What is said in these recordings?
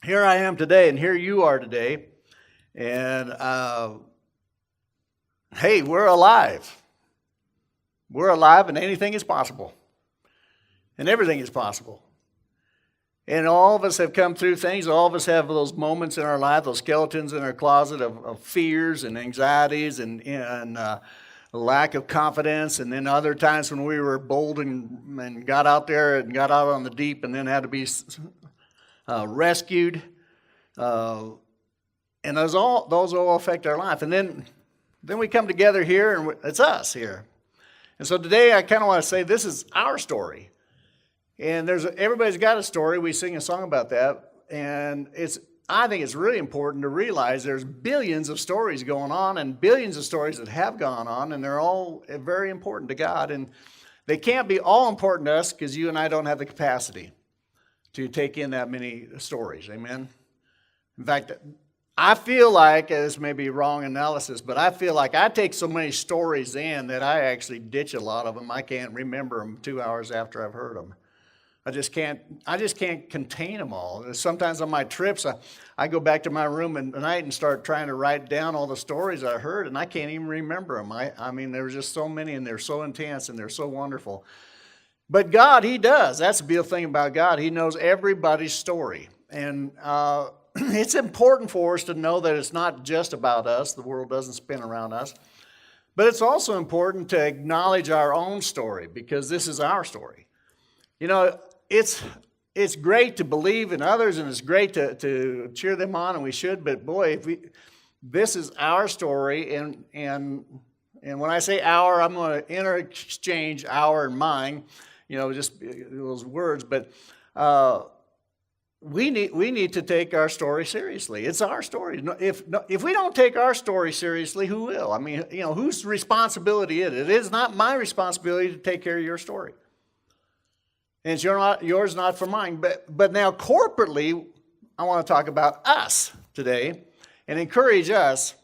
here I am today, and here you are today. And hey, we're alive. We're alive, and anything is possible. And everything is possible. And all of us have come through things. All of us have those moments in our life, those skeletons in our closet of fears and anxieties and lack of confidence. And then other times when we were bold and got out there and got out on the deep and then had to be rescued. And those all affect our life. And then we come together here, and it's us here. And so today I kind of want to say this is our story. And everybody's got a story. We sing a song about that. And I think it's really important to realize there's billions of stories going on and billions of stories that have gone on, and they're all very important to God. And they can't be all important to us because you and I don't have the capacity to take in that many stories. Amen? In fact, I feel like, this may be wrong analysis, but I feel like I take so many stories in that I actually ditch a lot of them. I can't remember them 2 hours after I've heard them. I just can't contain them all. Sometimes on my trips, I go back to my room at night and start trying to write down all the stories I heard, and I can't even remember them. I mean, there were just so many, and they're so intense, and they're so wonderful. But God, He does. That's the beautiful thing about God. He knows everybody's story. And it's important for us to know that it's not just about us. The world doesn't spin around us. But it's also important to acknowledge our own story, because this is our story. You know, it's great to believe in others, and it's great to cheer them on, and we should. But boy, this is our story, and when I say our, I'm going to interchange our and mine, just those words. But we need to take our story seriously. It's our story. If we don't take our story seriously, who will? I mean, whose responsibility is it? It is not my responsibility to take care of your story. And it's yours, not for mine. But now corporately, I want to talk about us today and encourage us,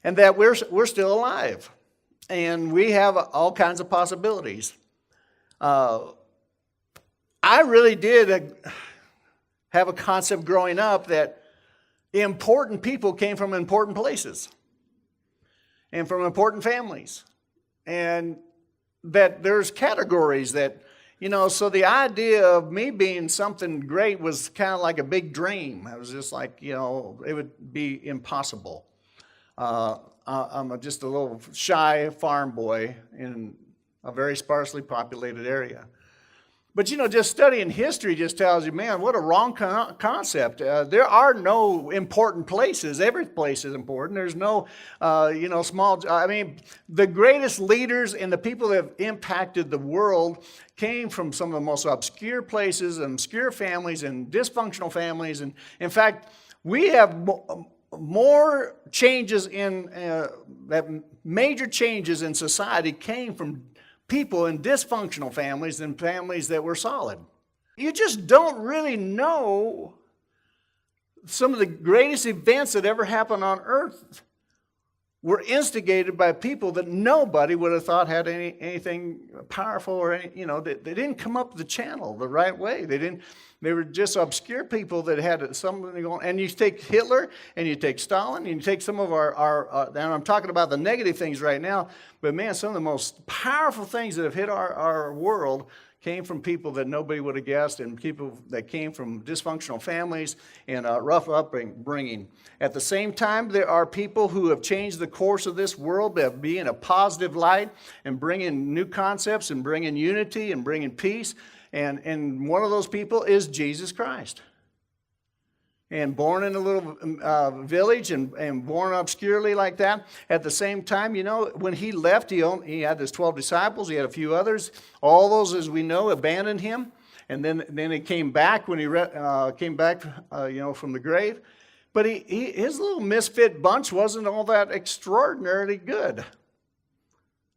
and that we're still alive. And we have all kinds of possibilities. I really did have a concept growing up that important people came from important places and from important families. And that there's categories that, so the idea of me being something great was kind of like a big dream. I was just like, it would be impossible. I'm just a little shy farm boy in a very sparsely populated area. But, just studying history just tells you, man, what a wrong concept. There are no important places. Every place is important. There's no, small. I mean, the greatest leaders and the people that have impacted the world came from some of the most obscure places and obscure families and dysfunctional families. And in fact, we have more changes that major changes in society came from people in dysfunctional families than families that were solid. You just don't really know some of the greatest events that ever happened on earth were instigated by people that nobody would have thought had anything powerful or they didn't come up the channel the right way. They were just obscure people that had something going. And you take Hitler and you take Stalin and you take some of our and I'm talking about the negative things right now, but man, some of the most powerful things that have hit our world came from people that nobody would have guessed, and people that came from dysfunctional families and rough upbringing. At the same time, there are people who have changed the course of this world by being a positive light and bringing new concepts and bringing unity and bringing peace. And one of those people is Jesus Christ. And born in a little village and born obscurely like that. At the same time, when he left, he had his 12 disciples. He had a few others. All those, as we know, abandoned him. And then he came back when he came back, from the grave. But his little misfit bunch wasn't all that extraordinarily good.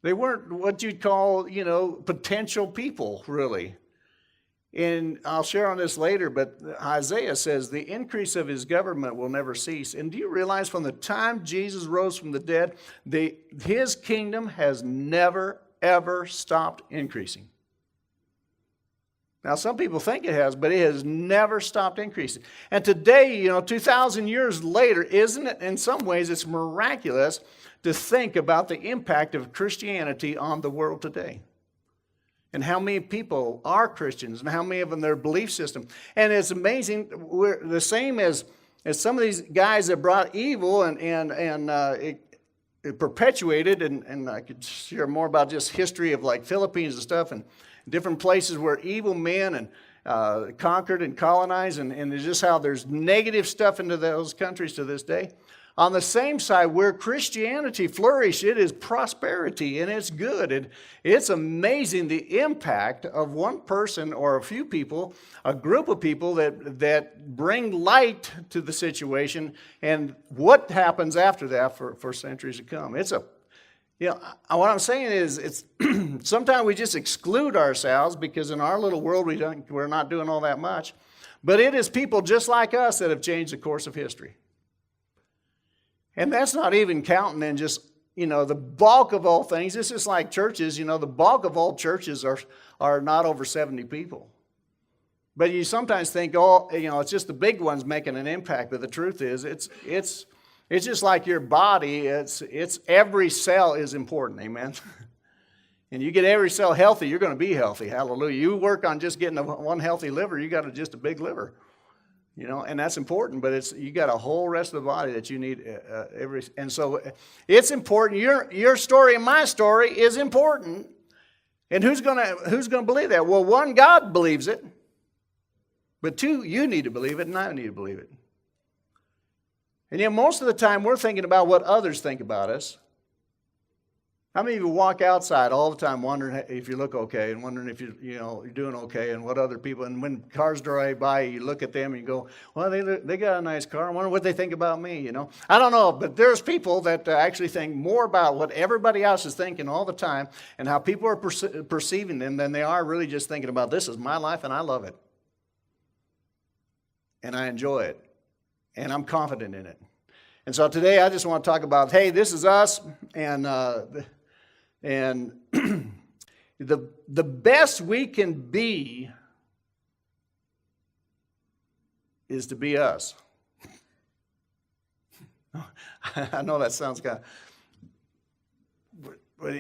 They weren't what you'd call, potential people, really. And I'll share on this later, but Isaiah says the increase of his government will never cease. And do you realize from the time Jesus rose from the dead, his kingdom has never, ever stopped increasing? Now, some people think it has, but it has never stopped increasing. And today, 2,000 years later, isn't it, in some ways, it's miraculous to think about the impact of Christianity on the world today. And how many people are Christians, and how many of them their belief system. And it's amazing, we're the same as some of these guys that brought evil and it perpetuated, and I could share more about just history of like Philippines and stuff, and different places where evil men and conquered and colonized, and just how there's negative stuff into those countries to this day. On the same side, where Christianity flourished, it is prosperity and it's good. And it's amazing the impact of one person or a few people, a group of people that bring light to the situation, and what happens after that for centuries to come. What I'm saying is, it's sometimes we just exclude ourselves because in our little world we're not doing all that much. But it is people just like us that have changed the course of history. And that's not even counting in just, the bulk of all things. It's just like churches, the bulk of all churches are not over 70 people. But you sometimes think, it's just the big ones making an impact. But the truth is, it's just like your body. It's every cell is important, amen? And you get every cell healthy, you're going to be healthy, hallelujah. You work on just getting one healthy liver, you got just a big liver. And that's important, but you got a whole rest of the body that you need and so it's important. Your story and my story is important. And who's gonna believe that? Well, one, God believes it, but two, you need to believe it, and I need to believe it. And most of the time we're thinking about what others think about us. How many of you walk outside all the time wondering if you look okay and wondering if you're doing okay and what other people, and when cars drive by, you look at them and you go, well, they got a nice car. I wonder what they think about me, I don't know, but there's people that actually think more about what everybody else is thinking all the time and how people are perceiving them than they are really just thinking about, this is my life and I love it. And I enjoy it. And I'm confident in it. And so today I just want to talk about, hey, this is us, and the best we can be is to be us. I know that sounds kind of, but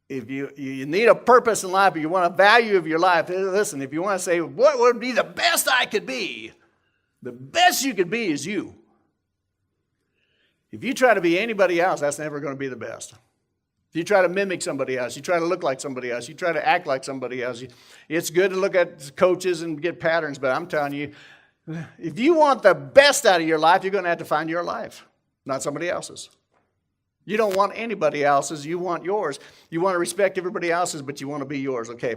if you need a purpose in life, or you want a value of your life, listen, if you want to say, what would be the best I could be? The best you could be is you. If you try to be anybody else, that's never going to be the best. If you try to mimic somebody else, you try to look like somebody else, you try to act like somebody else, it's good to look at coaches and get patterns, but I'm telling you, if you want the best out of your life, you're going to have to find your life, not somebody else's. You don't want anybody else's, you want yours. You want to respect everybody else's, but you want to be yours, okay?